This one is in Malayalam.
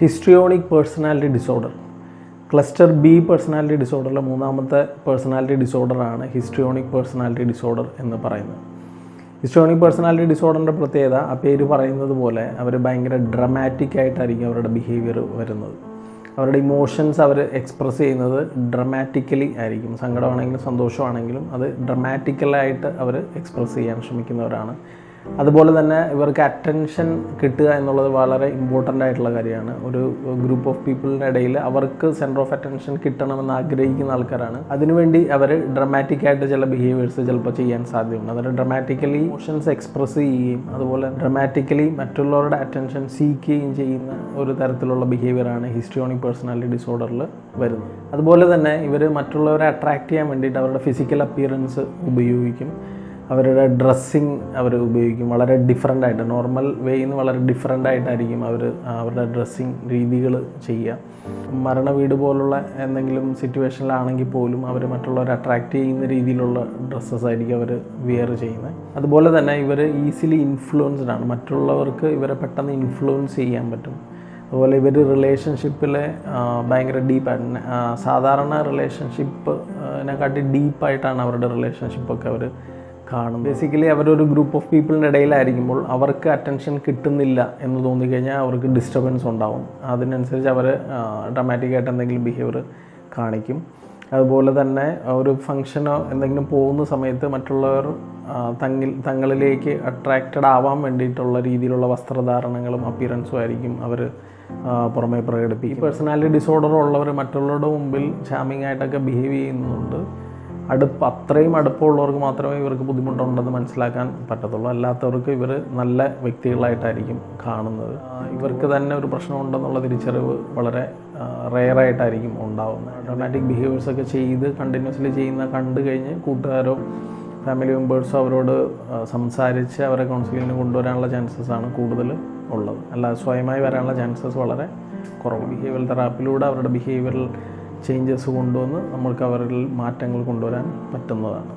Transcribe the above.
Histrionic personality disorder. Cluster B personality ഡിസോർഡറിലെ മൂന്നാമത്തെ പേഴ്സണാലിറ്റി ഡിസോർഡറാണ് ഹിസ്ട്രിയോണിക് പേഴ്സണാലിറ്റി ഡിസോർഡർ എന്ന് പറയുന്നത്. ഹിസ്ട്രിയോണിക് പേഴ്സണാലിറ്റി ഡിസോർഡറിൻ്റെ പ്രത്യേകത ആ പേര് പറയുന്നത് പോലെ അവർ ഭയങ്കര ഡ്രമാറ്റിക് ആയിട്ടായിരിക്കും അവരുടെ ബിഹേവിയർ വരുന്നത്. അവരുടെ ഇമോഷൻസ് അവർ എക്സ്പ്രസ് ചെയ്യുന്നത് ഡ്രമാറ്റിക്കലി ആയിരിക്കും. സങ്കടമാണെങ്കിലും സന്തോഷമാണെങ്കിലും അത് ഡ്രമാറ്റിക്കലായിട്ട് അവർ എക്സ്പ്രസ് ചെയ്യാൻ ശ്രമിക്കുന്നവരാണ്. അതുപോലെ തന്നെ ഇവർക്ക് അറ്റൻഷൻ കിട്ടുക എന്നുള്ളത് വളരെ ഇമ്പോർട്ടൻ്റ് ആയിട്ടുള്ള കാര്യമാണ്. ഒരു ഗ്രൂപ്പ് ഓഫ് പീപ്പിളിൻ്റെ ഇടയിൽ അവർക്ക് സെൻറ്റർ ഓഫ് അറ്റൻഷൻ കിട്ടണമെന്ന് ആഗ്രഹിക്കുന്ന ആൾക്കാരാണ്. അതിനുവേണ്ടി അവർ ഡ്രമാറ്റിക്കായിട്ട് ചില ബിഹേവിയേഴ്സ് ചിലപ്പോൾ ചെയ്യാൻ സാധ്യതയുണ്ട്. അതായത് ഡ്രമാറ്റിക്കലി ഇമോഷൻസ് എക്സ്പ്രസ് ചെയ്യുകയും അതുപോലെ ഡ്രമാറ്റിക്കലി മറ്റുള്ളവരുടെ അറ്റൻഷൻ സീക്കുകയും ചെയ്യുന്ന ഒരു തരത്തിലുള്ള ബിഹേവിയറാണ് ഹിസ്ട്രിയോണിക് പേഴ്സണാലിറ്റി ഡിസോർഡറിൽ വരുന്നത്. അതുപോലെ തന്നെ ഇവർ മറ്റുള്ളവരെ അട്രാക്റ്റ് ചെയ്യാൻ വേണ്ടിയിട്ട് അവരുടെ ഫിസിക്കൽ അപ്പിയറൻസ് ഉപയോഗിക്കും. അവരുടെ ഡ്രസ്സിങ് അവർ ഉപയോഗിക്കും. വളരെ ഡിഫറെൻ്റ് ആയിട്ട്, നോർമൽ വേയിൽ നിന്ന് വളരെ ഡിഫറെൻ്റ് ആയിട്ടായിരിക്കും അവരുടെ ഡ്രസ്സിങ് രീതികൾ ചെയ്യുക. മരണ വീട് പോലുള്ള എന്തെങ്കിലും സിറ്റുവേഷനിലാണെങ്കിൽ പോലും അവർ മറ്റുള്ളവരെ അട്രാക്റ്റ് ചെയ്യുന്ന രീതിയിലുള്ള ഡ്രസ്സസ് ആയിരിക്കും അവർ വിയർ ചെയ്യുന്നത്. അതുപോലെ തന്നെ ഇവർ ഈസിലി ഇൻഫ്ലുവൻസ്ഡ് ആണ്. മറ്റുള്ളവർക്ക് ഇവരെ പെട്ടെന്ന് ഇൻഫ്ലുവൻസ് ചെയ്യാൻ പറ്റും. അതുപോലെ ഇവർ റിലേഷൻഷിപ്പിലെ ഭയങ്കര ഡീപ്പായിട്ട്, സാധാരണ റിലേഷൻഷിപ്പിനെക്കാട്ടി ഡീപ്പായിട്ടാണ് അവരുടെ റിലേഷൻഷിപ്പൊക്കെ അവർ കാണും. ബേസിക്കലി അവരൊരു ഗ്രൂപ്പ് ഓഫ് പീപ്പിളിൻ്റെ ഇടയിലായിരിക്കുമ്പോൾ അവർക്ക് അറ്റൻഷൻ കിട്ടുന്നില്ല എന്ന് തോന്നിക്കഴിഞ്ഞാൽ അവർക്ക് ഡിസ്റ്റർബൻസ് ഉണ്ടാവും. അതിനനുസരിച്ച് അവർ ഡ്രമാറ്റിക്കായിട്ട് എന്തെങ്കിലും ബിഹേവിയർ കാണിക്കും. അതുപോലെ തന്നെ ഒരു ഫങ്ഷനോ എന്തെങ്കിലും പോകുന്ന സമയത്ത് മറ്റുള്ളവർ തങ്ങളിലേക്ക് അട്രാക്റ്റഡ് ആവാൻ വേണ്ടിയിട്ടുള്ള രീതിയിലുള്ള വസ്ത്രധാരണങ്ങളും അപ്പിയറൻസും ആയിരിക്കും അവർ പുറമേ പ്രകടിപ്പിക്കും. ഈ പേഴ്സണാലിറ്റി ഡിസോർഡർ ഉള്ളവർ മറ്റുള്ളവരുടെ മുമ്പിൽ ചാമിങ് ആയിട്ടൊക്കെ ബിഹേവ് ചെയ്യുന്നുണ്ട്. അത്രയും അടുപ്പമുള്ളവർക്ക് മാത്രമേ ഇവർക്ക് ബുദ്ധിമുട്ടുണ്ടെന്ന് മനസ്സിലാക്കാൻ പറ്റത്തുള്ളൂ. അല്ലാത്തവർക്ക് ഇവർ നല്ല വ്യക്തികളായിട്ടായിരിക്കും കാണുന്നത്. ഇവർക്ക് തന്നെ ഒരു പ്രശ്നമുണ്ടെന്നുള്ള തിരിച്ചറിവ് വളരെ റെയറായിട്ടായിരിക്കും ഉണ്ടാകുന്നത്. ഡ്രമാറ്റിക് ബിഹേവിയേഴ്സൊക്കെ കണ്ടിന്യൂസ്ലി കണ്ടു കഴിഞ്ഞ് കൂട്ടുകാരോ ഫാമിലി മെമ്പേഴ്സോ അവരോട് സംസാരിച്ച് അവരെ കൗൺസിലിങ്ങിന് കൊണ്ടുവരാനുള്ള ചാൻസസാണ് കൂടുതൽ ഉള്ളത്. അല്ലാതെ സ്വയമായി വരാനുള്ള ചാൻസസ് വളരെ കുറവ്. ബിഹേവിയറൽ തെറാപ്പിയിലൂടെ അവരുടെ ബിഹേവിയറൽ ചേഞ്ചസ് കൊണ്ടുവന്ന് നമ്മൾക്ക് അവരിൽ മാറ്റങ്ങൾ കൊണ്ടുവരാൻ പറ്റുന്നതാണ്.